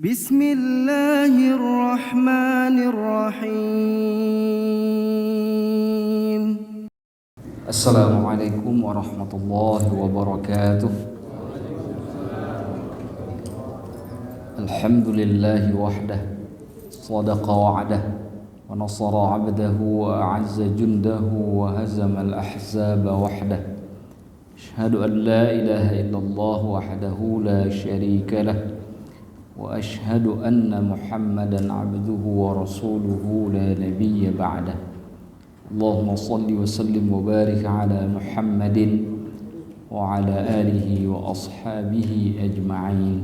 Bismillahirrahmanirrahim. Assalamualaikum warahmatullahi wabarakatuh. Alhamdulillahi wahdah, sadaqa wa'dah, wa nasara 'abdahu wa a'azza jundahu wa hazama al-ahzaba wahdah. Ashhadu an la ilaha illallah wahdahu la syarika lah, wa ashhadu anna Muhammadan 'abduhu wa rasuluhu la nabiyya ba'dah. Allahumma salli wa sallim wa barik ala Muhammadin wa ala alihi wa ashabihi ajma'in.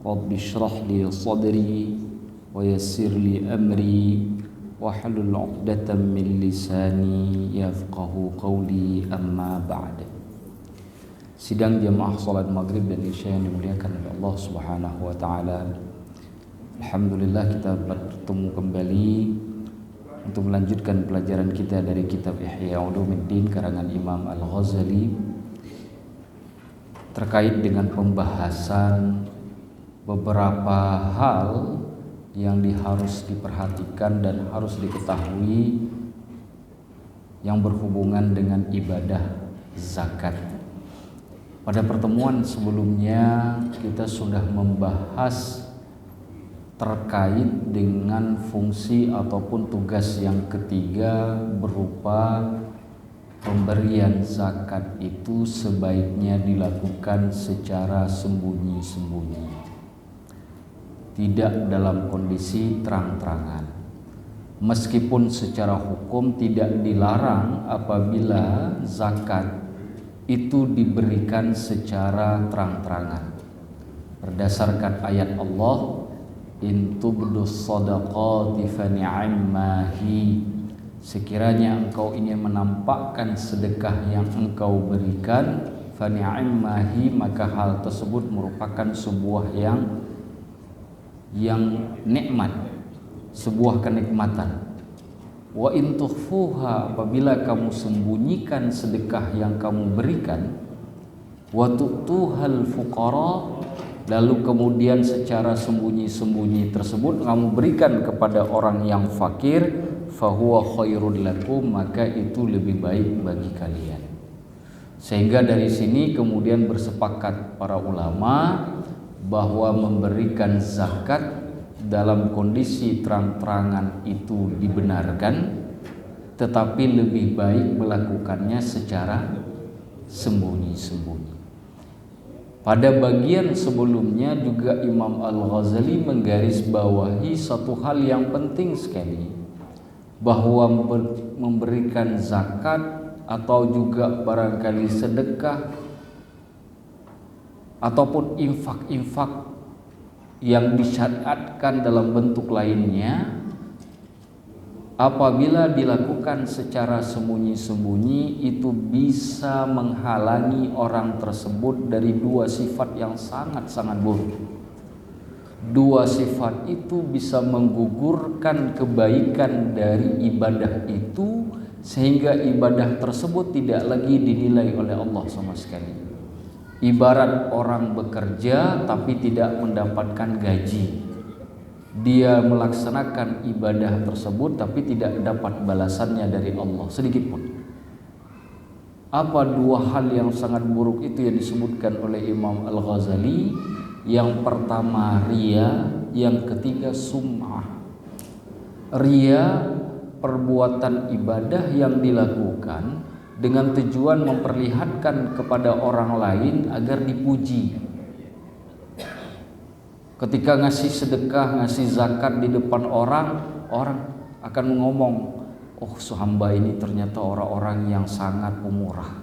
Rabbi shrah li sadri wa yassir li amri wahlul 'uqdatam min lisani yafqahu qawli, amma ba'd. Sidang jamaah salat maghrib dan isya yang dimuliakan oleh Allah Subhanahu wa taala. Alhamdulillah kita bertemu kembali untuk melanjutkan pelajaran kita dari kitab Ihya Ulumuddin karangan Imam Al-Ghazali terkait dengan pembahasan beberapa hal yang harus diperhatikan dan harus diketahui yang berhubungan dengan ibadah zakat. Pada pertemuan sebelumnya kita sudah membahas terkait dengan fungsi ataupun tugas yang ketiga berupa pemberian zakat itu sebaiknya dilakukan secara sembunyi-sembunyi, tidak dalam kondisi terang-terangan. Meskipun secara hukum tidak dilarang apabila zakat itu diberikan secara terang-terangan. Berdasarkan ayat Allah, in tubdus shadaqati fa ni'ammahi, sekiranya engkau ingin menampakkan sedekah yang engkau berikan, fa ni'ammahi, maka hal tersebut merupakan sebuah yang nikmat, sebuah kenikmatan. Wa in tukhfuha, apabila kamu sembunyikan sedekah yang kamu berikan, wa tu'tuhal fuqara, lalu kemudian secara sembunyi-sembunyi tersebut kamu berikan kepada orang yang fakir, fahuwa khairul lakum, maka itu lebih baik bagi kalian. Sehingga dari sini kemudian bersepakat para ulama bahwa memberikan zakat dalam kondisi terang-terangan itu dibenarkan, tetapi lebih baik melakukannya secara sembunyi-sembunyi. Pada bagian sebelumnya juga Imam Al-Ghazali menggarisbawahi satu hal yang penting sekali, bahwa memberikan zakat atau juga barangkali sedekah ataupun infak-infak yang disyariatkan dalam bentuk lainnya, apabila dilakukan secara sembunyi-sembunyi itu bisa menghalangi orang tersebut dari dua sifat yang sangat-sangat buruk. Dua sifat itu bisa menggugurkan kebaikan dari ibadah itu, sehingga ibadah tersebut tidak lagi dinilai oleh Allah sama sekali. Ibarat orang bekerja tapi tidak mendapatkan gaji. Dia melaksanakan ibadah tersebut tapi tidak dapat balasannya dari Allah sedikit pun. Apa dua hal yang sangat buruk itu yang disebutkan oleh Imam Al-Ghazali? Yang pertama riya, yang ketiga sum'ah. Riya, perbuatan ibadah yang dilakukan dengan tujuan memperlihatkan kepada orang lain agar dipuji. Ketika ngasih sedekah, ngasih zakat di depan orang, orang akan ngomong, oh hamba ini ternyata orang-orang yang sangat pemurah.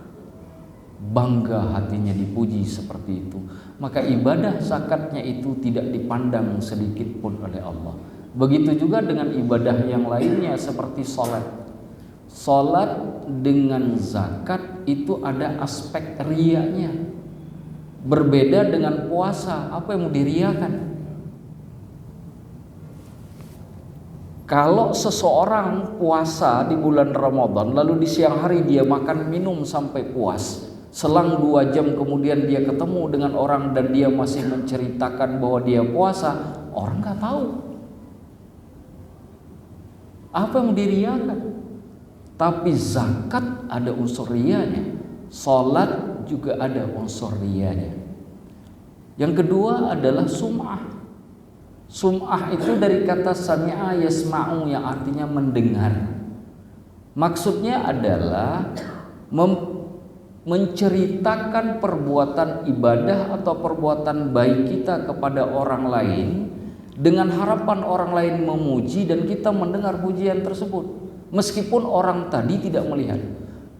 Bangga hatinya dipuji seperti itu. Maka ibadah zakatnya itu tidak dipandang sedikit pun oleh Allah. Begitu juga dengan ibadah yang lainnya seperti sholat. Sholat dengan zakat itu ada aspek riyanya. Berbeda dengan puasa, apa yang mau diriakan? Kalau seseorang puasa di bulan Ramadan lalu di siang hari dia makan minum sampai puas, Selang 2 jam kemudian dia ketemu dengan orang dan dia masih menceritakan bahwa dia puasa, orang nggak tahu apa yang diriakan. Tapi zakat ada unsur riyanya, sholat juga ada unsur riyanya. Yang kedua adalah sum'ah. Sum'ah itu dari kata sami'a yasma'u yang artinya mendengar. Maksudnya adalah menceritakan perbuatan ibadah atau perbuatan baik kita kepada orang lain dengan harapan orang lain memuji dan kita mendengar pujian tersebut. Meskipun orang tadi tidak melihat.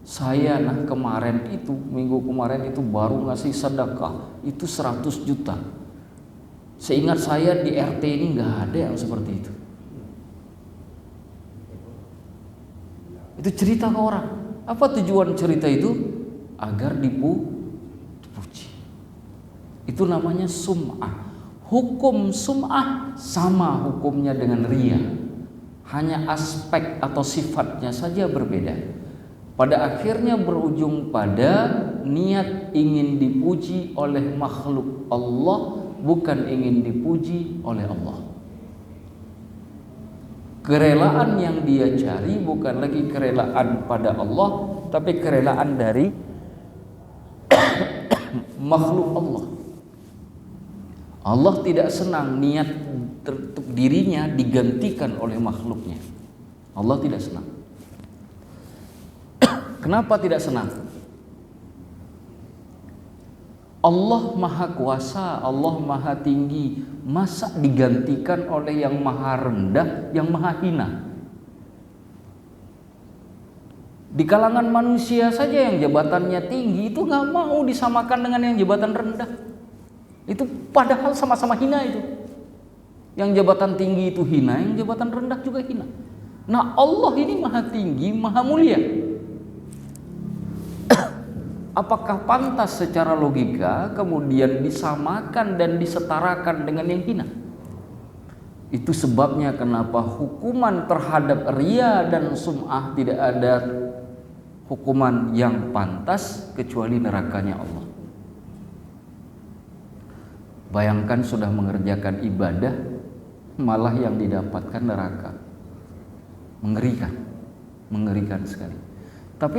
Saya minggu kemarin itu baru ngasih sedekah itu 100 juta. Seingat saya di RT ini nggak ada yang seperti itu. Itu cerita ke orang. Apa tujuan cerita itu? Agar dipuji. Itu namanya sum'ah. Hukum sum'ah sama hukumnya dengan riya. Hanya aspek atau sifatnya saja berbeda. Pada akhirnya berujung pada niat ingin dipuji oleh makhluk Allah, bukan ingin dipuji oleh Allah. Kerelaan yang dia cari bukan lagi kerelaan pada Allah, tapi kerelaan dari makhluk Allah. Allah tidak senang niat dirinya digantikan oleh makhluknya. Allah tidak senang. Kenapa tidak senang? Allah maha kuasa, Allah maha tinggi. Masa digantikan oleh yang maha rendah, yang maha hina? Di kalangan manusia saja yang jabatannya tinggi itu gak mau disamakan dengan yang jabatan rendah. Itu padahal sama-sama hina itu. Yang jabatan tinggi itu hina, yang jabatan rendah juga hina. Nah, Allah ini maha tinggi, maha mulia. Apakah pantas secara logika kemudian disamakan dan disetarakan dengan yang hina? Itu sebabnya kenapa hukuman terhadap riya dan sum'ah tidak ada hukuman yang pantas kecuali nerakanya Allah. Bayangkan sudah mengerjakan ibadah, malah yang didapatkan neraka. Mengerikan sekali. Tapi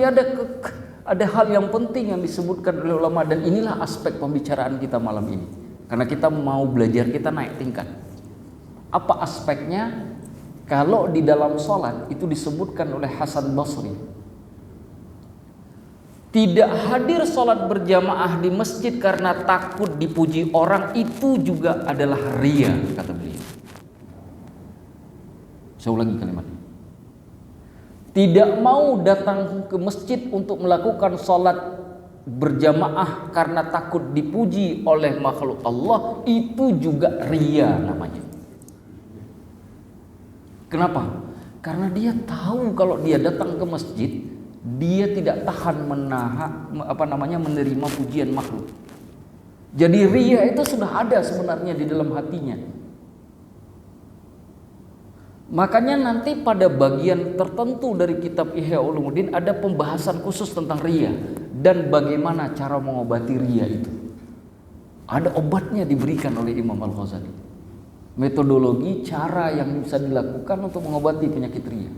ada hal yang penting yang disebutkan oleh ulama, dan inilah aspek pembicaraan kita malam ini. Karena kita mau belajar, kita naik tingkat. Apa aspeknya? Kalau di dalam sholat itu disebutkan oleh Hasan Basri, tidak hadir sholat berjamaah di masjid karena takut dipuji orang, itu juga adalah riya, kata beliau. Saya ulangi kalimatnya. Tidak mau datang ke masjid untuk melakukan sholat berjamaah karena takut dipuji oleh makhluk Allah, itu juga riya namanya. Kenapa? Karena dia tahu kalau dia datang ke masjid, dia tidak tahan menerima pujian makhluk. Jadi riya itu sudah ada sebenarnya di dalam hatinya. Makanya nanti pada bagian tertentu dari kitab Ihya Ulumuddin ada pembahasan khusus tentang riya dan bagaimana cara mengobati riya itu. Ada obatnya diberikan oleh Imam Al-Ghazali. Metodologi cara yang bisa dilakukan untuk mengobati penyakit riya.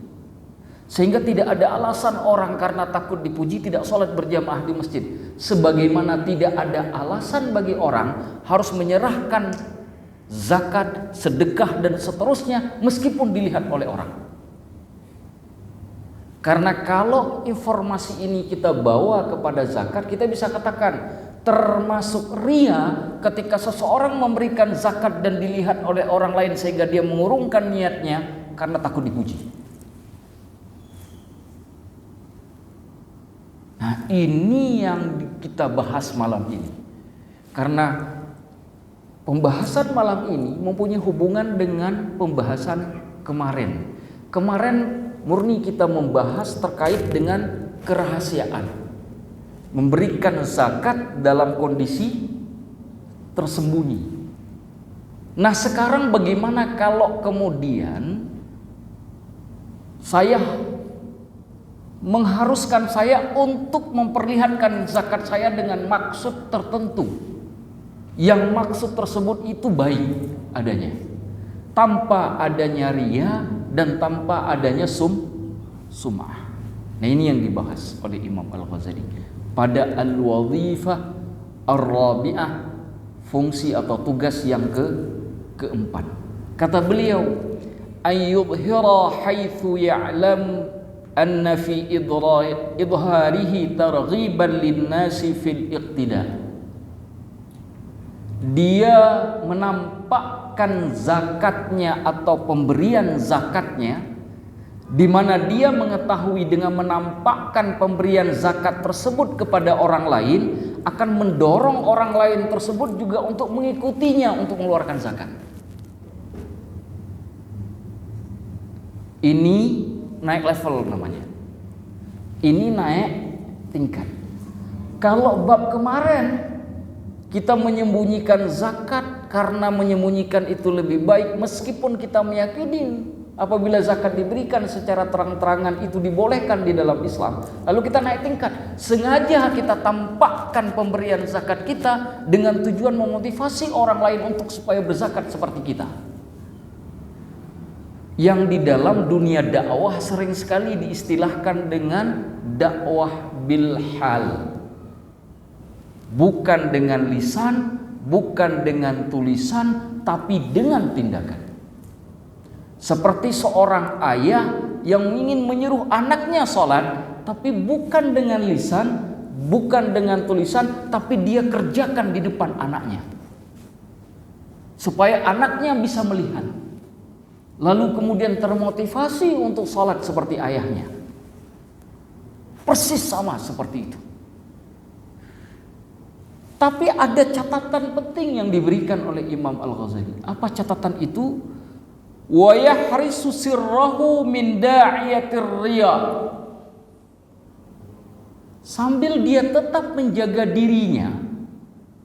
Sehingga tidak ada alasan orang karena takut dipuji tidak sholat berjamaah di masjid. Sebagaimana tidak ada alasan bagi orang harus menyerahkan zakat, sedekah dan seterusnya meskipun dilihat oleh orang. Karena kalau informasi ini kita bawa kepada zakat, kita bisa katakan termasuk riya ketika seseorang memberikan zakat dan dilihat oleh orang lain sehingga dia mengurungkan niatnya karena takut dipuji. Nah, ini yang kita bahas malam ini. Karena pembahasan malam ini mempunyai hubungan dengan pembahasan kemarin. Kemarin murni kita membahas terkait dengan kerahasiaan. Memberikan zakat dalam kondisi tersembunyi. Nah, sekarang bagaimana kalau kemudian saya mengharuskan saya untuk memperlihatkan zakat saya dengan maksud tertentu, yang maksud tersebut itu baik adanya. tanpa adanya riya dan tanpa adanya sum'ah. Nah, ini yang dibahas oleh Imam Al-Ghazali pada al-wadhifah ar-rabi'ah, fungsi atau tugas yang keempat. Kata beliau, ayyudhira haitsu ya'lam anna fi idharihi targhiban lin-nasi fil iqtida. Dia menampakkan zakatnya atau pemberian zakatnya, di mana dia mengetahui dengan menampakkan pemberian zakat tersebut kepada orang lain akan mendorong orang lain tersebut juga untuk mengikutinya untuk mengeluarkan zakat. Ini naik level namanya. Ini naik tingkat. Kalau bab kemarin kita menyembunyikan zakat karena menyembunyikan itu lebih baik, meskipun kita meyakini apabila zakat diberikan secara terang-terangan itu dibolehkan di dalam Islam. Lalu kita naik tingkat, sengaja kita tampakkan pemberian zakat kita dengan tujuan memotivasi orang lain untuk supaya berzakat seperti kita. Yang di dalam dunia dakwah sering sekali diistilahkan dengan dakwah bil hal. Bukan dengan lisan, bukan dengan tulisan, tapi dengan tindakan. Seperti seorang ayah yang ingin menyuruh anaknya sholat, tapi bukan dengan lisan, bukan dengan tulisan, tapi dia kerjakan di depan anaknya, supaya anaknya bisa melihat, lalu kemudian termotivasi untuk sholat seperti ayahnya. Persis sama seperti itu. Tapi ada catatan penting yang diberikan oleh Imam Al-Ghazali. Apa catatan itu? Wa yahrisu sirrahu min da'iyatir riya. Sambil dia tetap menjaga dirinya,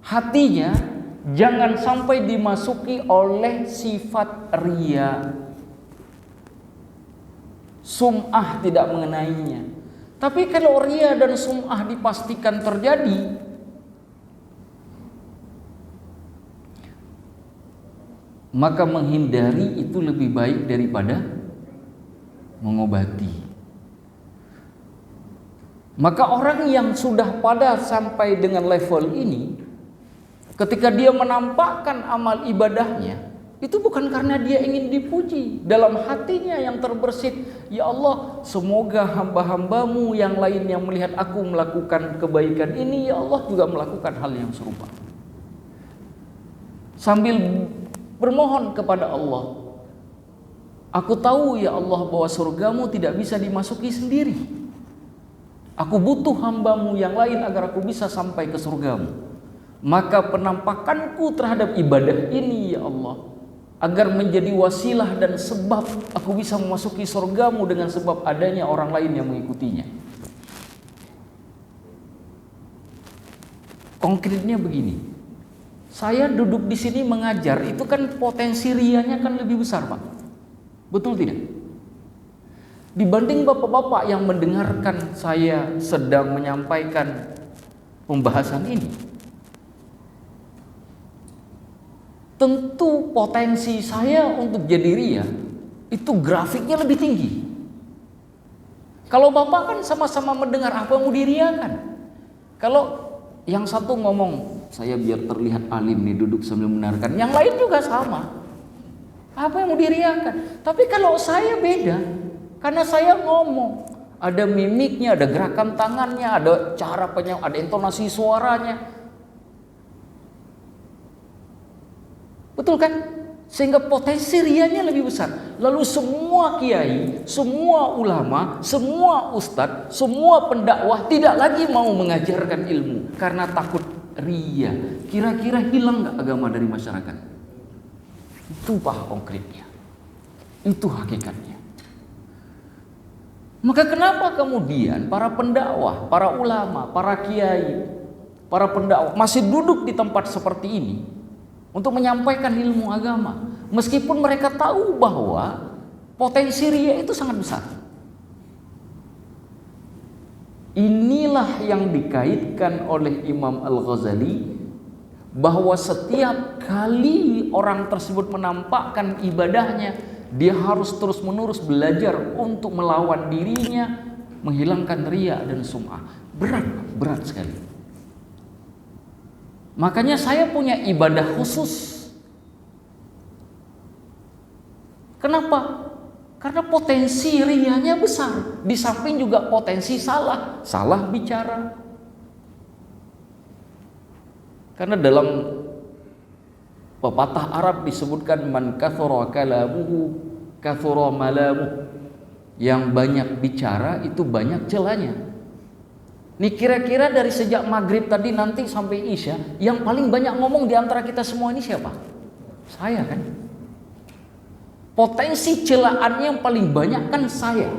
hatinya jangan sampai dimasuki oleh sifat riya. Sum'ah tidak mengenainya. Tapi kalau riya dan sum'ah dipastikan terjadi, maka menghindari itu lebih baik daripada mengobati. Maka orang yang sudah pada sampai dengan level ini, ketika dia menampakkan amal ibadahnya, itu bukan karena dia ingin dipuji. Dalam hatinya yang terbersit, ya Allah, semoga hamba-hambamu yang lain yang melihat aku melakukan kebaikan ini, ya Allah juga melakukan hal yang serupa. Sambil bermohon kepada Allah, aku tahu ya Allah bahwa surgamu tidak bisa dimasuki sendiri. Aku butuh hambamu yang lain agar aku bisa sampai ke surgamu. Maka penampakanku terhadap ibadah ini ya Allah, agar menjadi wasilah dan sebab aku bisa memasuki surgamu dengan sebab adanya orang lain yang mengikutinya. Konkretnya begini. Saya duduk di sini mengajar, itu kan potensi rianya kan lebih besar, Pak. Betul tidak? Dibanding bapak-bapak yang mendengarkan saya sedang menyampaikan pembahasan ini. Tentu potensi saya untuk jadi ria itu grafiknya lebih tinggi. Kalau bapak kan sama-sama mendengar apa yang mau diriakan. Kalau yang satu ngomong, saya biar terlihat alim nih duduk sambil mendengarkan. Yang lain juga sama. Apa yang mau diriakan? Tapi kalau saya beda, karena saya ngomong, ada mimiknya, ada gerakan tangannya, ada cara ada intonasi suaranya. Betul kan? Sehingga potensi rianya lebih besar. Lalu semua kiai, semua ulama, semua ustadz, semua pendakwah tidak lagi mau mengajarkan ilmu karena takut ria. Kira-kira hilang nggak agama dari masyarakat? Itu Pak konkretnya. Itu hakikatnya. Maka kenapa kemudian para pendakwah, para ulama, para kiai, para pendakwah masih duduk di tempat seperti ini untuk menyampaikan ilmu agama, meskipun mereka tahu bahwa potensi ria itu sangat besar. Inilah yang dikaitkan oleh Imam Al-Ghazali bahwa setiap kali orang tersebut menampakkan ibadahnya, dia harus terus-menerus belajar untuk melawan dirinya, menghilangkan riya dan sum'ah. Berat sekali. Makanya saya punya ibadah khusus. Kenapa? Karena potensi riyanya besar. Di samping juga potensi salah bicara. Karena dalam pepatah Arab disebutkan man kathura kalamuhu kathura malamuh. Yang banyak bicara itu banyak celanya. Nih kira-kira dari sejak maghrib tadi nanti sampai isya, yang paling banyak ngomong di antara kita semua ini siapa? Saya kan. Potensi celaannya yang paling banyak kan saya.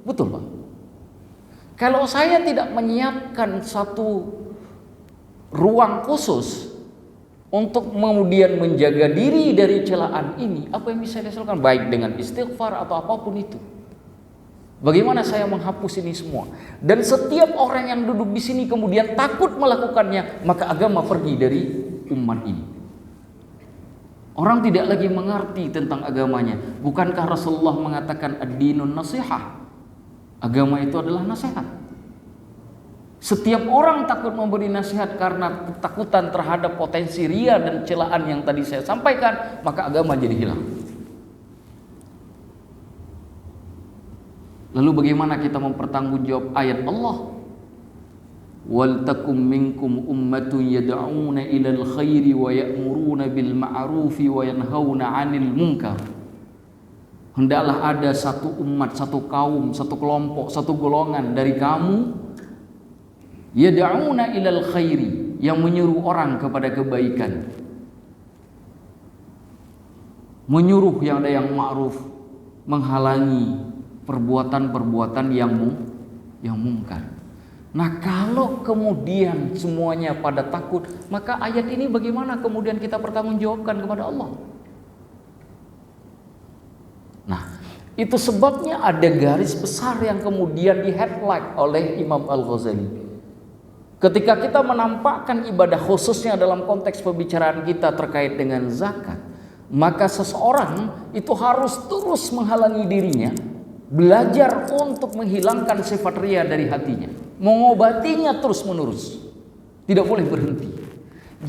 Betul Pak? Kalau saya tidak menyiapkan satu ruang khusus untuk kemudian menjaga diri dari celaan ini, apa yang bisa dihasilkan? Baik dengan istighfar atau apapun itu. Bagaimana saya menghapus ini semua? Dan setiap orang yang duduk di sini kemudian takut melakukannya, maka agama pergi dari umat ini. Orang tidak lagi mengerti tentang agamanya. Bukankah Rasulullah mengatakan ad-dinun nasihah? Agama itu adalah nasihat. Setiap orang takut memberi nasihat karena ketakutan terhadap potensi riya dan celaan yang tadi saya sampaikan, maka agama jadi hilang. Lalu bagaimana kita mempertanggungjawab ayat Allah? Wal takum minkum ummatun yad'una ilal khairi wa ya'muruna bil ma'rufi wa yanhauna 'anil munkar. Hendaklah ada satu umat, satu kaum, satu kelompok, satu golongan dari kamu yad'una ilal khairi, yang menyuruh orang kepada kebaikan. Menyuruh yang ada yang ma'ruf, menghalangi perbuatan-perbuatan yang mungkar. Nah, kalau kemudian semuanya pada takut, maka ayat ini bagaimana kemudian kita pertanggungjawabkan kepada Allah? Nah, itu sebabnya ada garis besar yang kemudian di highlight oleh Imam Al-Ghazali. Ketika kita menampakkan ibadah khususnya dalam konteks pembicaraan kita terkait dengan zakat, maka seseorang itu harus terus menghalangi dirinya, belajar untuk menghilangkan sifat riya dari hatinya, mengobatinya terus menerus, tidak boleh berhenti.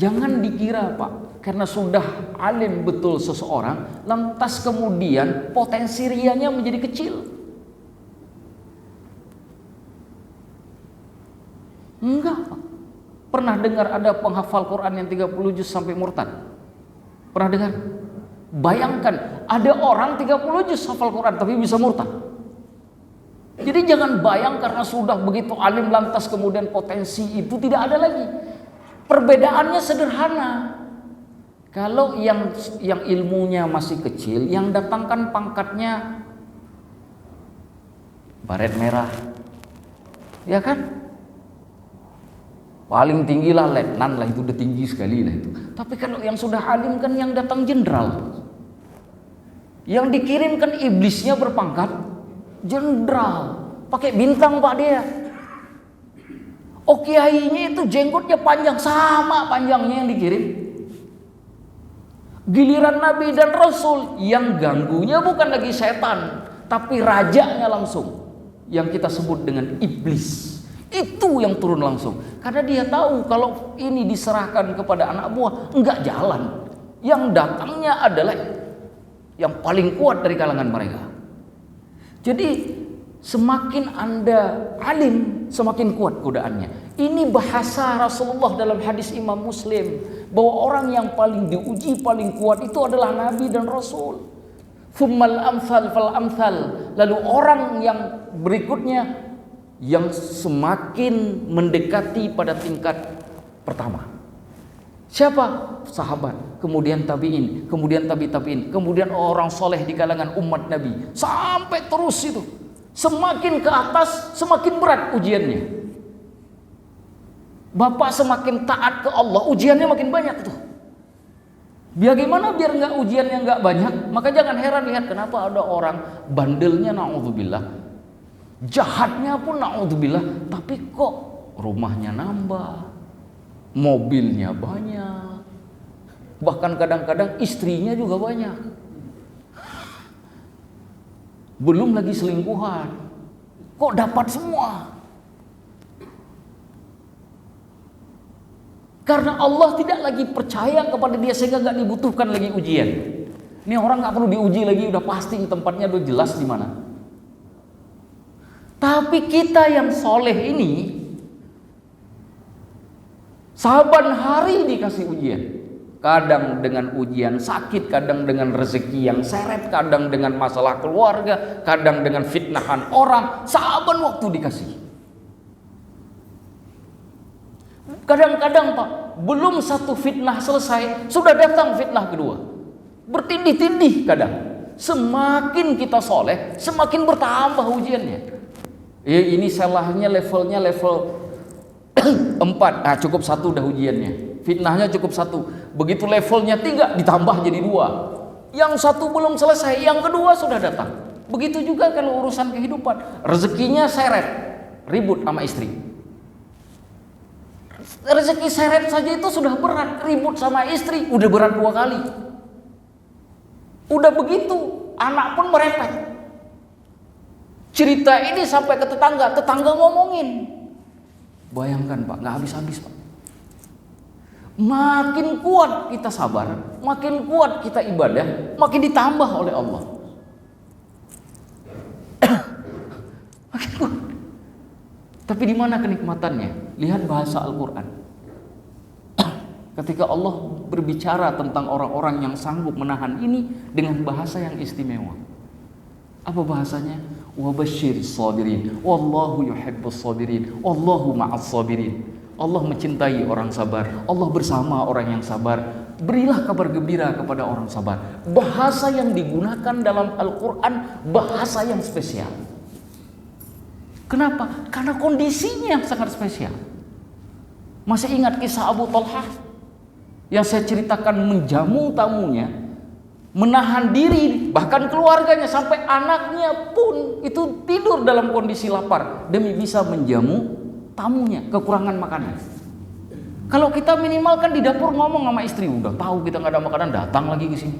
Jangan dikira Pak, karena sudah alim betul seseorang, lantas kemudian potensi riyanya menjadi kecil. Enggak Pak. Pernah dengar ada penghafal Quran yang 30 juz sampai murtad? Pernah dengar? Bayangkan ada orang 30 juz hafal Quran tapi bisa murtad. Jadi jangan bayang karena sudah begitu alim lantas kemudian potensi itu tidak ada lagi. Perbedaannya sederhana. Kalau yang ilmunya masih kecil, yang datangkan pangkatnya baret merah, ya kan? Paling tinggi lah letnan lah, itu udah tinggi sekali lah itu. Tapi kalau yang sudah alim kan yang datang jenderal. Yang dikirimkan iblisnya berpangkat jenderal, pakai bintang Pak dia. Oh kiainya itu jenggotnya panjang sama panjangnya yang dikirim. Giliran Nabi dan Rasul yang ganggunya bukan lagi setan, tapi rajanya langsung, yang kita sebut dengan iblis. Itu yang turun langsung, karena dia tahu kalau ini diserahkan kepada anak buah enggak jalan. Yang datangnya adalah yang paling kuat dari kalangan mereka. Jadi semakin Anda alim, semakin kuat godaannya. Ini bahasa Rasulullah dalam hadis Imam Muslim, bahwa orang yang paling diuji, paling kuat itu adalah Nabi dan Rasul. Tsummal amsal fal amsal. Lalu orang yang berikutnya yang semakin mendekati pada tingkat pertama. Siapa? Sahabat, kemudian tabi'in, kemudian tabi'in, kemudian orang soleh di kalangan umat Nabi, sampai terus itu. Semakin ke atas, semakin berat ujiannya. Bapak semakin taat ke Allah, ujiannya makin banyak tuh. Bagaimana biar nggak ujiannya nggak banyak? Maka jangan heran lihat kenapa ada orang bandelnya na'udzubillah, jahatnya pun na'udzubillah, tapi kok rumahnya nambah, mobilnya banyak, Bahkan kadang-kadang istrinya juga banyak. Belum lagi selingkuhan. Kok dapat semua? Karena Allah tidak lagi percaya kepada dia sehingga gak dibutuhkan lagi ujian. Ini orang gak perlu diuji lagi, udah pasti tempatnya udah jelas di mana. Tapi kita yang soleh ini saban hari dikasih ujian. Kadang dengan ujian sakit, kadang dengan rezeki yang seret, kadang dengan masalah keluarga, kadang dengan fitnahan orang. Saban waktu dikasih. Kadang-kadang Pak, belum satu fitnah selesai, sudah datang fitnah kedua. Bertindih-tindih kadang. Semakin kita soleh, semakin bertambah ujiannya. Ini salahnya levelnya level 4, cukup 1 udah ujiannya. Fitnahnya cukup 1. Begitu levelnya 3, ditambah jadi 2. Yang 1 belum selesai, yang kedua sudah datang. Begitu juga kalau urusan kehidupan. Rezekinya seret, ribut sama istri. Rezeki seret saja itu sudah berat, ribut sama istri udah berat 2 kali. Udah begitu, anak pun merepet. Cerita ini sampai ke tetangga ngomongin. Bayangkan Pak, gak habis-habis Pak. Makin kuat kita sabar, makin kuat kita ibadah, makin ditambah oleh Allah. Makin kuat. Tapi di mana kenikmatannya? Lihat bahasa Al-Qur'an. Ketika Allah berbicara tentang orang-orang yang sanggup menahan ini dengan bahasa yang istimewa. Apa bahasanya? Wa basyiris sabirin, wallahu yuhibbus sabirin, wallahu ma'as sabirin. Allah mencintai orang sabar, Allah bersama orang yang sabar. Berilah kabar gembira kepada orang sabar. Bahasa yang digunakan dalam Al-Qur'an bahasa yang spesial. Kenapa? Karena kondisinya yang sangat spesial. Masih ingat kisah Abu Talhah yang saya ceritakan, menjamu tamunya, menahan diri, bahkan keluarganya sampai anaknya pun itu tidur dalam kondisi lapar demi bisa menjamu tamunya, kekurangan makanan. Kalau kita minimal kan di dapur ngomong sama istri, udah tahu kita nggak ada makanan, datang lagi ke sini.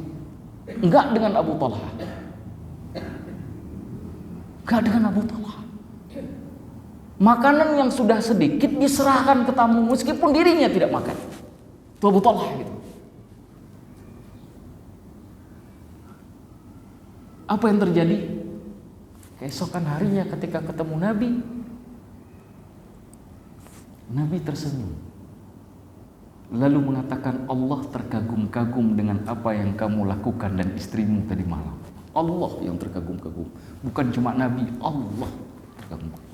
Enggak dengan Abu Talha. Enggak dengan Abu Talha. Makanan yang sudah sedikit diserahkan ke tamu meskipun dirinya tidak makan. Itu Abu Talha gitu. Apa yang terjadi? Keesokan harinya ketika ketemu Nabi, Nabi tersenyum. Lalu mengatakan, Allah terkagum-kagum dengan apa yang kamu lakukan dan istrimu tadi malam. Allah yang terkagum-kagum. Bukan cuma Nabi, Allah terkagum-kagum.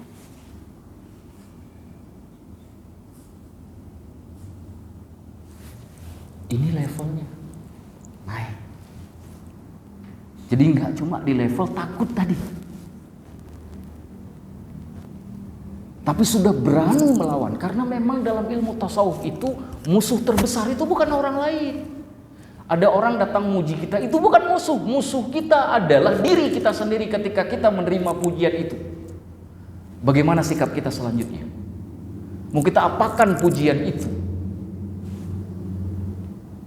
Ini levelnya naik. Jadi nggak cuma di level takut tadi, tapi sudah berani melawan. Karena memang dalam ilmu tasawuf itu musuh terbesar itu bukan orang lain. Ada orang datang muji kita, itu bukan musuh. Musuh kita adalah diri kita sendiri ketika kita menerima pujian itu. Bagaimana sikap kita selanjutnya? Mau kita apakan pujian itu?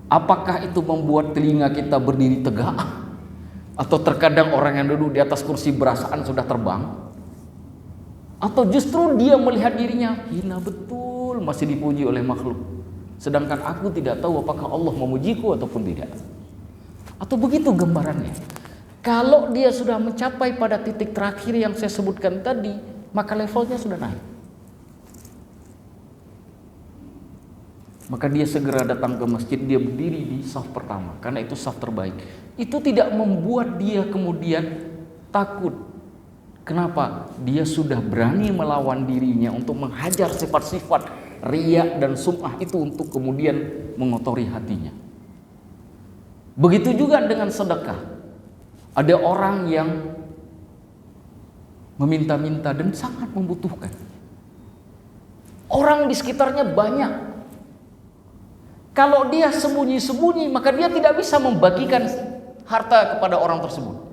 Apakah itu membuat telinga kita berdiri tegak? Atau terkadang orang yang duduk di atas kursi berasaan sudah terbang? Atau justru dia melihat dirinya hina betul, masih dipuji oleh makhluk, sedangkan aku tidak tahu apakah Allah memujiku ataupun tidak? Atau begitu gambarannya? Kalau dia sudah mencapai pada titik terakhir yang saya sebutkan tadi, maka levelnya sudah naik. Maka dia segera datang ke masjid, dia berdiri di saf pertama, karena itu saf terbaik. Itu tidak membuat dia kemudian takut. Kenapa? Dia sudah berani melawan dirinya untuk menghajar sifat-sifat riya dan sum'ah itu untuk kemudian mengotori hatinya. Begitu juga dengan sedekah. Ada orang yang meminta-minta dan sangat membutuhkan. Orang di sekitarnya banyak. Kalau dia sembunyi-sembunyi, maka dia tidak bisa membagikan harta kepada orang tersebut.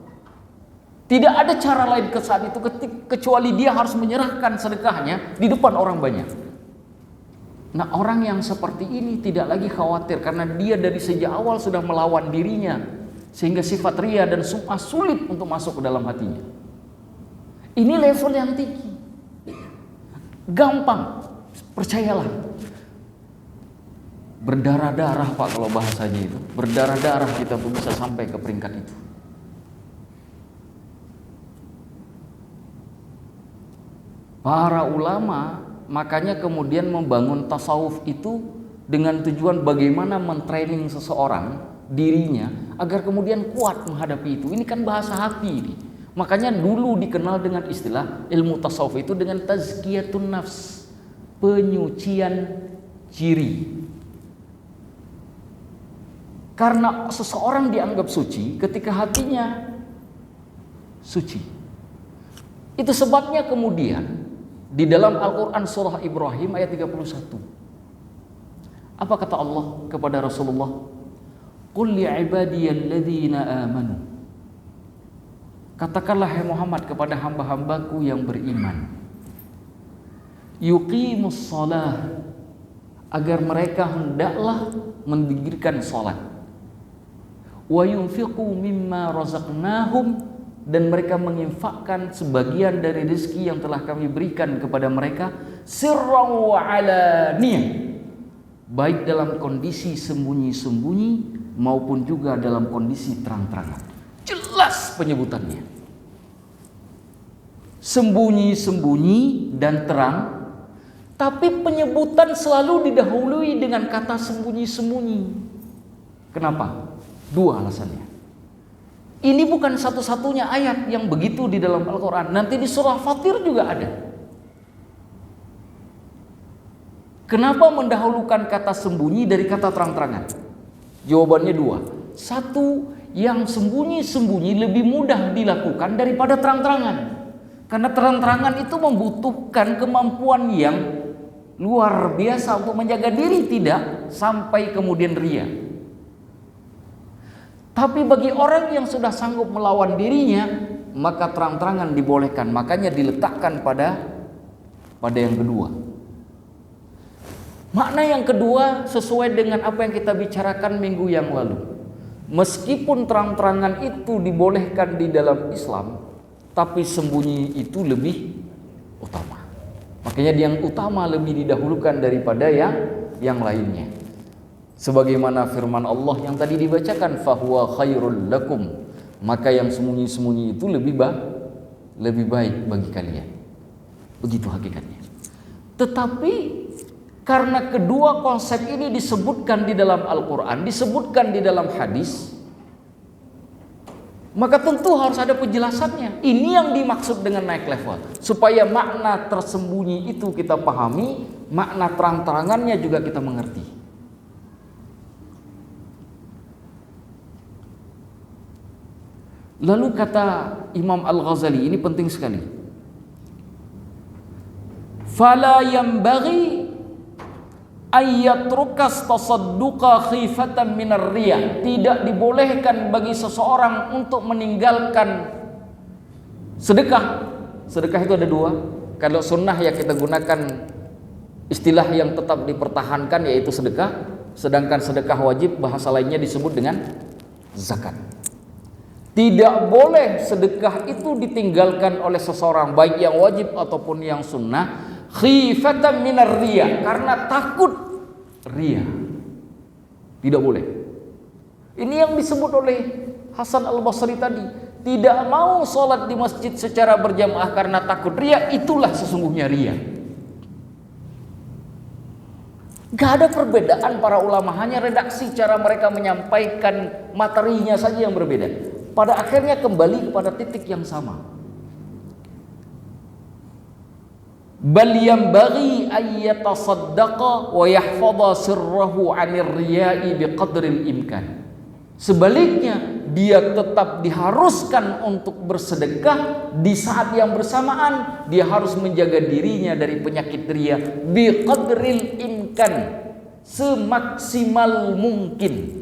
Tidak ada cara lain ke saat itu kecuali dia harus menyerahkan sedekahnya di depan orang banyak. Nah, orang yang seperti ini tidak lagi khawatir karena dia dari sejak awal sudah melawan dirinya, sehingga sifat riya dan sum'ah sulit untuk masuk ke dalam hatinya. Ini level yang tinggi. Gampang, percayalah. Berdarah-darah Pak kalau bahasanya itu. Berdarah-darah kita pun bisa sampai ke peringkat itu. Para ulama makanya kemudian membangun tasawuf itu dengan tujuan bagaimana mentraining seseorang dirinya agar kemudian kuat menghadapi itu. Ini kan bahasa hati ini. Makanya dulu dikenal dengan istilah ilmu tasawuf itu dengan tazkiyatun nafs, penyucian ciri. Karena seseorang dianggap suci ketika hatinya suci. Itu sebabnya kemudian di dalam Al-Quran surah Ibrahim ayat 31. Apa kata Allah kepada Rasulullah? Qul li'ibadiyalladzina amanu. Katakanlah hai Muhammad kepada hamba-hambaku yang beriman. Yuqimus shalah, agar mereka hendaklah mendirikan salat. Wa yunfiqu mimma razaqnahum, dan mereka menginfakkan sebagian dari rezeki yang telah kami berikan kepada mereka sirran wa alaniyah, baik dalam kondisi sembunyi-sembunyi maupun juga dalam kondisi terang-terangan. Jelas penyebutannya, sembunyi-sembunyi dan terang, tapi penyebutan selalu didahului dengan kata sembunyi-sembunyi. Kenapa? Dua alasannya. Ini bukan satu-satunya ayat yang begitu di dalam Al-Quran. Nanti di surah Fatir juga ada. Kenapa mendahulukan kata sembunyi dari kata terang-terangan? Jawabannya dua. Satu, yang sembunyi-sembunyi lebih mudah dilakukan daripada terang-terangan. Karena terang-terangan itu membutuhkan kemampuan yang luar biasa untuk menjaga diri tidak sampai kemudian riya. Tapi bagi orang yang sudah sanggup melawan dirinya, maka terang-terangan dibolehkan. Makanya diletakkan pada yang kedua. Makna yang kedua sesuai dengan apa yang kita bicarakan minggu yang lalu. Meskipun terang-terangan itu dibolehkan di dalam Islam, tapi sembunyi itu lebih utama. Makanya yang utama lebih didahulukan daripada yang lainnya. Sebagaimana firman Allah yang tadi dibacakan, fahuwa khairul lakum, maka yang sembunyi-sembunyi itu lebih baik bagi kalian. Begitu hakikatnya. Tetapi karena kedua konsep ini disebutkan di dalam Al-Quran, disebutkan di dalam hadis, maka tentu harus ada penjelasannya. Ini yang dimaksud dengan naik level, supaya makna tersembunyi itu kita pahami, makna terang-terangannya juga kita mengerti. Lalu kata Imam Al-Ghazali, ini penting sekali. Fala yambaghi ayyatrukas tasadduqa khifatan minar riya. Tidak dibolehkan bagi seseorang untuk meninggalkan sedekah. Sedekah itu ada dua. Kalau sunnah ya kita gunakan istilah yang tetap dipertahankan yaitu sedekah. Sedangkan sedekah wajib bahasa lainnya disebut dengan zakat. Tidak boleh sedekah itu ditinggalkan oleh seseorang, baik yang wajib ataupun yang sunnah, khifatan minar riya, karena takut riya. Tidak boleh. Ini yang disebut oleh Hasan Al-Basri tadi. Tidak mau sholat di masjid secara berjamaah karena takut riya, itulah sesungguhnya riya. Gak ada perbedaan para ulama, hanya redaksi cara mereka menyampaikan materinya saja yang berbeda. Pada akhirnya kembali kepada titik yang sama. Bal yambaghi ayyatasaddaqa wa yahfadha sirrahu 'anir riya'i biqadril imkan. Sebaliknya, dia tetap diharuskan untuk bersedekah, di saat yang bersamaan dia harus menjaga dirinya dari penyakit riya biqadril imkan, semaksimal mungkin.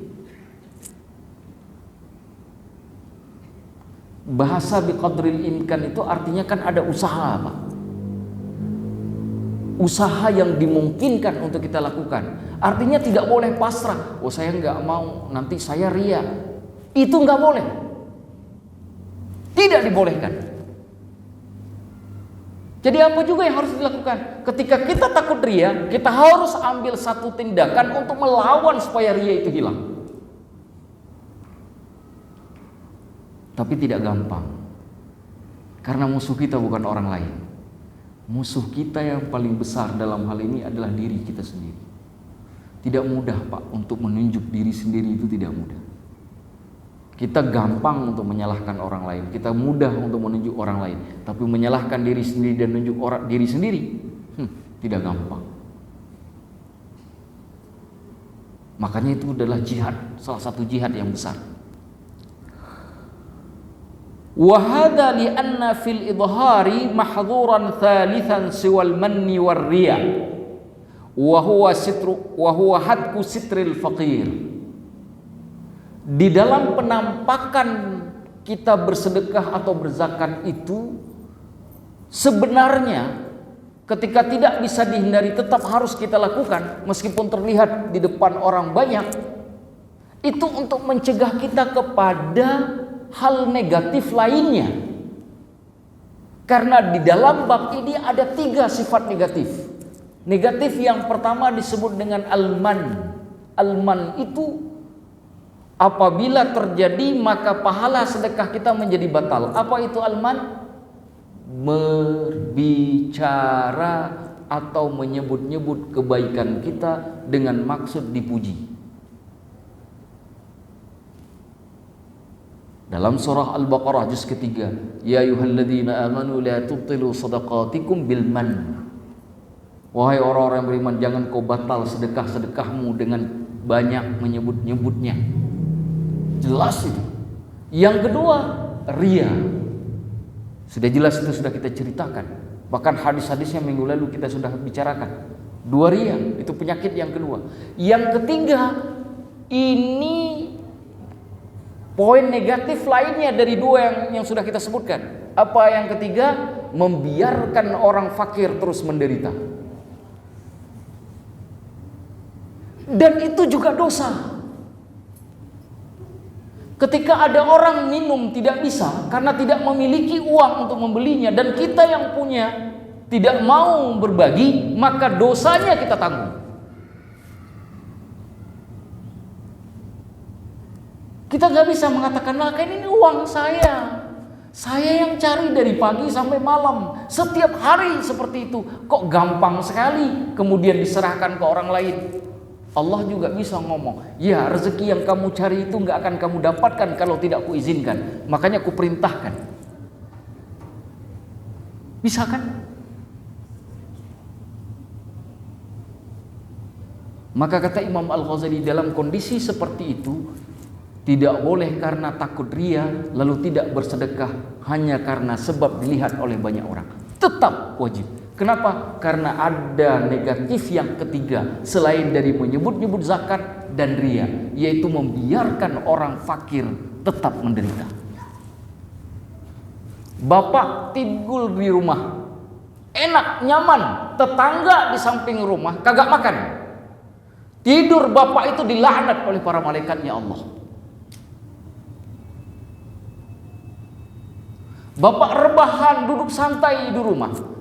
Bahasa biqadril imkan itu artinya kan ada usaha, Pak. usaha yang dimungkinkan untuk kita lakukan. Artinya tidak boleh pasrah. Oh, saya nggak mau, nanti saya ria. Itu nggak boleh. Tidak dibolehkan. Jadi apa juga yang harus dilakukan? Ketika kita takut ria, kita harus ambil satu tindakan untuk melawan supaya ria itu hilang. Tapi tidak gampang. Karena musuh kita bukan orang lain. Musuh kita yang paling besar dalam hal ini adalah diri kita sendiri. Tidak mudah, Pak, untuk menunjuk diri sendiri, itu tidak mudah. Kita gampang untuk menyalahkan orang lain, kita mudah untuk menunjuk orang lain. Tapi menyalahkan diri sendiri dan menunjuk diri sendiri, tidak gampang. Makanya itu adalah jihad, salah satu jihad yang besar. Wahada li'anna fil idhari mahdhuran thalithan siwal manni war riya wa huwa hadku sitril faqir. Di dalam penampakan kita bersedekah atau berzakat itu sebenarnya ketika tidak bisa dihindari tetap harus kita lakukan meskipun terlihat di depan orang banyak, itu untuk mencegah kita kepada hal negatif lainnya. Karena di dalam bab ini ada 3 sifat negatif. Negatif yang pertama disebut dengan al-man. Al-man itu apabila terjadi maka pahala sedekah kita menjadi batal. Apa itu al-man? Berbicara atau menyebut-nyebut kebaikan kita dengan maksud dipuji. Dalam surah Al-Baqarah juz ketiga, ya ayyuhalladzina amanu la tubtilu shadaqatikum bil man. Wahai orang-orang yang beriman, jangan kau batal sedekah-sedekahmu dengan banyak menyebut-nyebutnya. Jelas itu. Yang kedua, ria. Sudah jelas, itu sudah kita ceritakan. Bahkan hadis-hadisnya minggu lalu kita sudah bicarakan. 2 ria, itu penyakit yang kedua. Yang ketiga, ini poin negatif lainnya dari 2 yang sudah kita sebutkan. Apa yang ketiga? Membiarkan orang fakir terus menderita. Dan itu juga dosa. Ketika ada orang minum tidak bisa karena tidak memiliki uang untuk membelinya, dan kita yang punya tidak mau berbagi, maka dosanya kita tanggung. Kita gak bisa mengatakan, nah kan ini uang saya yang cari dari pagi sampai malam, setiap hari seperti itu, kok gampang sekali kemudian diserahkan ke orang lain. Allah juga bisa ngomong, ya rezeki yang kamu cari itu gak akan kamu dapatkan kalau tidak kuizinkan, makanya kuperintahkan. Bisa kan? Maka kata Imam Al-Ghazali, dalam kondisi seperti itu tidak boleh karena takut ria lalu tidak bersedekah hanya karena sebab dilihat oleh banyak orang. Tetap wajib. Kenapa? Karena ada negatif yang ketiga selain dari menyebut-nyebut zakat dan ria, yaitu membiarkan orang fakir tetap menderita. Bapak tinggal di rumah, enak, nyaman, tetangga di samping rumah kagak makan. Tidur bapak itu dilaknat oleh para malaikatnya Allah. Bapak rebahan, duduk santai di rumah.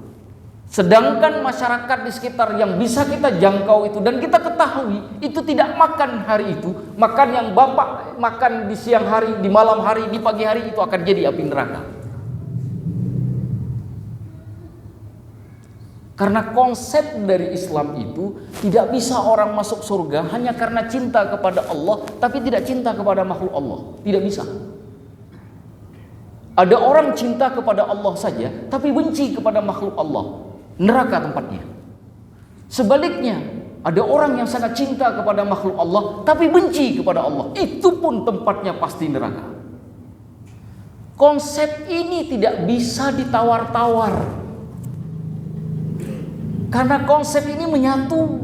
Sedangkan masyarakat di sekitar yang bisa kita jangkau itu dan kita ketahui itu tidak makan hari itu, makan yang bapak makan di siang hari, di malam hari, di pagi hari, itu akan jadi api neraka. Karena konsep dari Islam itu tidak bisa orang masuk surga hanya karena cinta kepada Allah tapi tidak cinta kepada makhluk Allah. Tidak bisa. Ada orang cinta kepada Allah saja tapi benci kepada makhluk Allah. Neraka tempatnya. Sebaliknya, ada orang yang sangat cinta kepada makhluk Allah tapi benci kepada Allah. Itu pun tempatnya pasti neraka. Konsep ini tidak bisa ditawar-tawar. Karena konsep ini menyatu.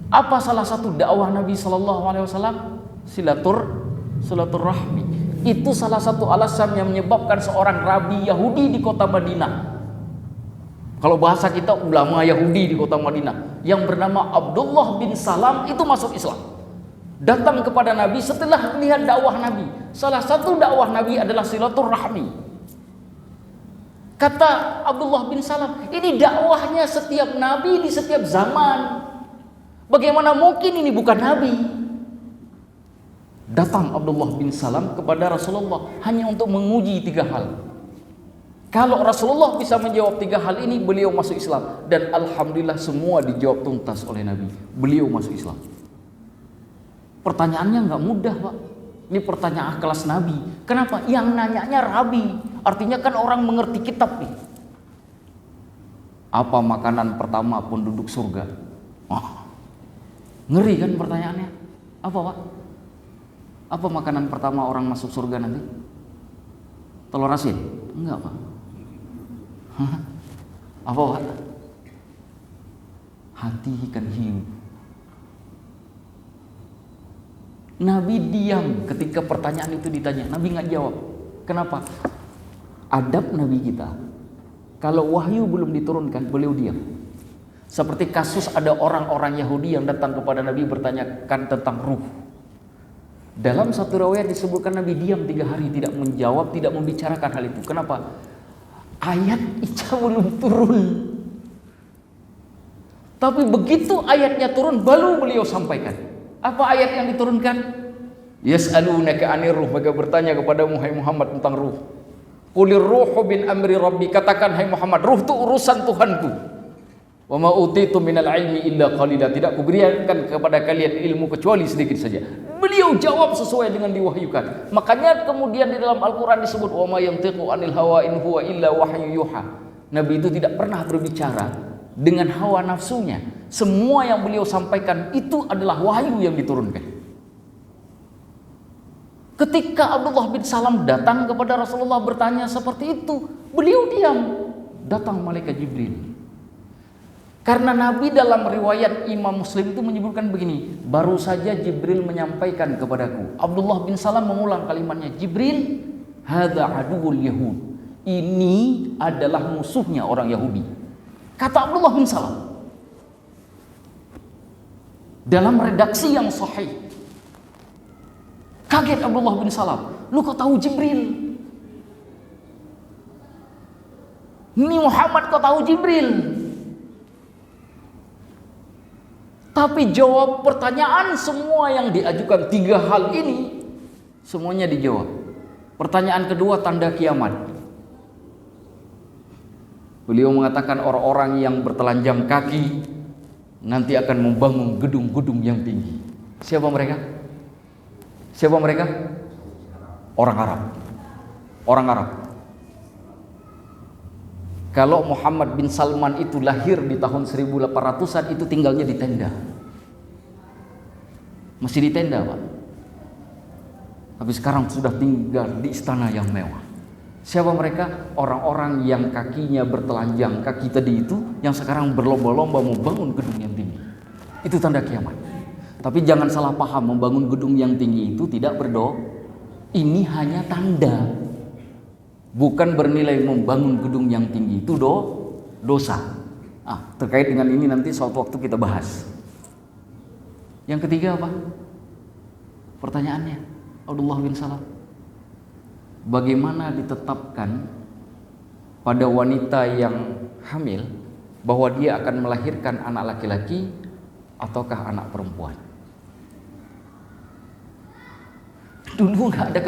Apa salah satu dakwah Nabi SAW? Silaturahmi. Itu salah satu alasan yang menyebabkan seorang rabi Yahudi di kota Madinah Kalau bahasa kita ulama Yahudi di kota Madinah yang bernama Abdullah bin Salam itu masuk Islam. Datang kepada Nabi setelah melihat dakwah Nabi. Salah satu dakwah Nabi adalah silaturahmi. Kata Abdullah bin Salam, ini dakwahnya setiap Nabi di setiap zaman. Bagaimana mungkin ini bukan Nabi? Datang Abdullah bin Salam kepada Rasulullah hanya untuk menguji 3 hal. Kalau Rasulullah bisa menjawab 3 hal ini, beliau masuk Islam. Dan alhamdulillah semua dijawab tuntas oleh Nabi. Beliau masuk Islam. Pertanyaannya nggak mudah, Pak. Ini pertanyaan kelas Nabi. Kenapa? Yang nanyanya Rabi. Artinya kan orang mengerti kitab nih. Apa makanan pertama penduduk surga? Ngeri kan pertanyaannya? Apa, Pak? Apa makanan pertama orang masuk surga nanti? Telur asin? Enggak, Pak. Apa, Pak? Hati ikan hiu. Nabi diam ketika pertanyaan itu ditanya. Nabi nggak jawab. Kenapa? Adab Nabi kita. Kalau wahyu belum diturunkan, beliau diam. Seperti kasus ada orang-orang Yahudi yang datang kepada Nabi bertanyakan tentang ruh. Dalam satu riwayat disebutkan Nabi diam 3 hari, tidak menjawab, tidak membicarakan hal itu. Kenapa? Ayat Ica belum turun. Tapi begitu ayatnya turun, baru beliau sampaikan. Apa ayat yang diturunkan? Yas'alunaka 'anir ruh, mereka bertanya kepada Muhammad tentang ruh. Qulir ruhu bin amri rabbi, katakan hai Muhammad, ruh itu urusan Tuhanku. Wa ma utitu minal ilmi illa qalila, tidak kuberikan kepada kalian ilmu kecuali sedikit saja. Beliau jawab sesuai dengan diwahyukan. Makanya kemudian di dalam Al-Qur'an disebut wa ma yantiqu 'anil hawa in huwa illa wahyu yuha. Nabi itu tidak pernah berbicara dengan hawa nafsunya. Semua yang beliau sampaikan itu adalah wahyu yang diturunkan. Ketika Abdullah bin Salam datang kepada Rasulullah bertanya seperti itu, beliau diam. Datang malaikat Jibril. Karena Nabi dalam riwayat Imam Muslim itu menyebutkan begini, baru saja Jibril menyampaikan kepadaku. Abdullah bin Salam mengulang kalimatnya, Jibril, hadza aduwwul yahud. Ini adalah musuhnya orang Yahudi. Kata Abdullah bin Salam. Dalam redaksi yang sahih. Kaget Abdullah bin Salam. Lu kok tahu Jibril? Ini Muhammad kok tahu Jibril? Tapi jawab pertanyaan semua yang diajukan 3 hal ini, semuanya dijawab. Pertanyaan kedua, tanda kiamat. Beliau mengatakan orang-orang yang bertelanjang kaki nanti akan membangun gedung-gedung yang tinggi. Siapa mereka? Siapa mereka? Orang Arab. Orang Arab. Kalau Muhammad bin Salman itu lahir di tahun 1800-an, itu tinggalnya di tenda. Masih di tenda, Pak. Tapi sekarang sudah tinggal di istana yang mewah. Siapa mereka? Orang-orang yang kakinya bertelanjang kaki tadi itu, yang sekarang berlomba-lomba membangun gedung yang tinggi. Itu tanda kiamat. Tapi jangan salah paham, membangun gedung yang tinggi itu tidak berdoa. Ini hanya tanda. Bukan bernilai membangun gedung yang tinggi itu dosa. Terkait dengan ini nanti suatu waktu kita bahas. Yang ketiga apa? Pertanyaannya, Abdullah bin Salam. Bagaimana ditetapkan pada wanita yang hamil bahwa dia akan melahirkan anak laki-laki ataukah anak perempuan? Dulu nggak ada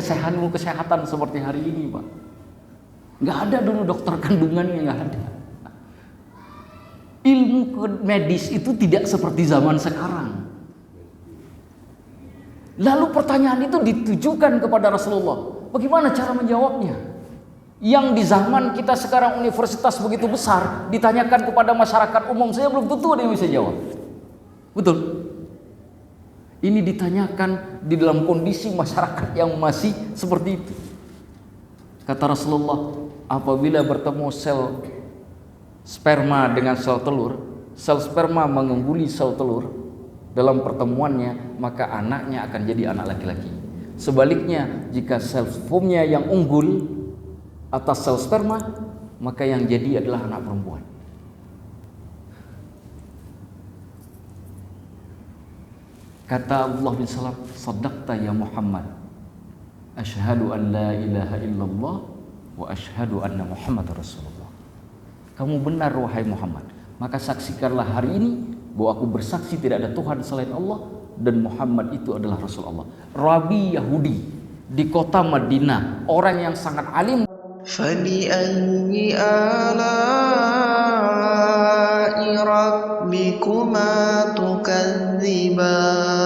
kesehatan seperti hari ini, Pak. Nggak ada dulu dokter kandungannya, nggak ada. Ilmu medis itu tidak seperti zaman sekarang. Lalu pertanyaan itu ditujukan kepada Rasulullah. Bagaimana cara menjawabnya? Yang di zaman kita sekarang universitas begitu besar, ditanyakan kepada masyarakat umum saya belum tentu ada yang bisa jawab. Betul? Ini ditanyakan di dalam kondisi masyarakat yang masih seperti itu. Kata Rasulullah, apabila bertemu sel sperma dengan sel telur, sel sperma mengungguli sel telur dalam pertemuannya, maka anaknya akan jadi anak laki-laki. Sebaliknya, jika sel spermanya yang unggul atas sel sperma, maka yang jadi adalah anak perempuan. Kata Abdullah bin Salam, "Shaddaqta ya Muhammad. Asyhadu an la ilaha illallah wa asyhadu anna Muhammadar Rasulullah." Kamu benar wahai Muhammad. Maka saksikanlah hari ini bahwa aku bersaksi tidak ada Tuhan selain Allah dan Muhammad itu adalah Rasulullah. Rabi Yahudi di kota Madinah, orang yang sangat alim. فَبِأَيِّ آلَاءِ رَبِّكُمَا تُكَذِّبَانِ